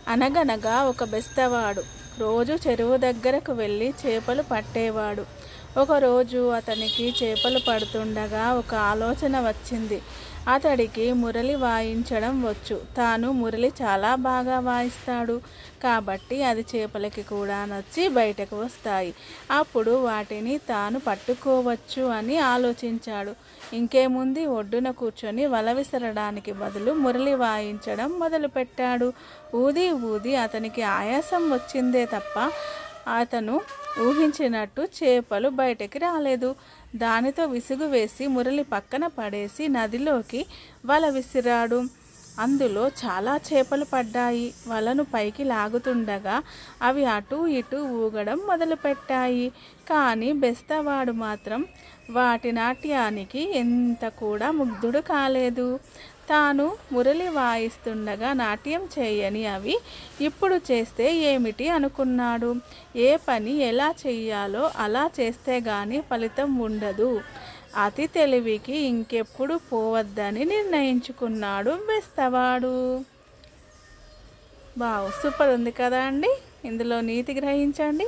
అనగనగా ఒక బెస్తవాడు రోజు చెరువు దగ్గరకు వెళ్ళి చేపలు పట్టేవాడు. ఒకరోజు అతనికి చేపలు పడుతుండగా ఒక ఆలోచన వచ్చింది. అతడికి మురళి వాయించడం వచ్చు. తాను మురళి చాలా బాగా వాయిస్తాడు కాబట్టి అది చేపలకి కూడా నచ్చి బయటకు వస్తాయి. అప్పుడు వాటిని తాను పట్టుకోవచ్చు అని ఆలోచించాడు. ఇంకేముంది, ఒడ్డున కూర్చొని వల విసరడానికి బదులు మురళి వాయించడం మొదలుపెట్టాడు. ఊది ఊది అతనికి ఆయాసం వచ్చిందే తప్ప అతను ఊహించినట్టు చేపలు బయటికి రాలేదు. దానితో విసుగు వేసి మురళి పక్కన పడేసి నదిలోకి వల విసిరాడు. అందులో చాలా చేపలు పడ్డాయి. వలను పైకి లాగుతుండగా అవి అటూ ఇటూ ఊగడం మొదలుపెట్టాయి. కానీ బెస్తవాడు మాత్రం వాటి నాట్యానికి ఎంత కూడా ముగ్ధుడు కాలేదు. తాను మురళి వాయిస్తుండగా నాట్యం చేయని అవి ఇప్పుడు చేస్తే ఏమిటి అనుకున్నాడు. ఏ పని ఎలా చెయ్యాలో అలా చేస్తే గాని ఫలితం ఉండదు. అతి తెలివికి ఇంకెప్పుడు పోవద్దని నిర్ణయించుకున్నాడు బెస్తవాడు. సూపర్ ఉంది కదా అండి. ఇందులో నీతి గ్రహించండి.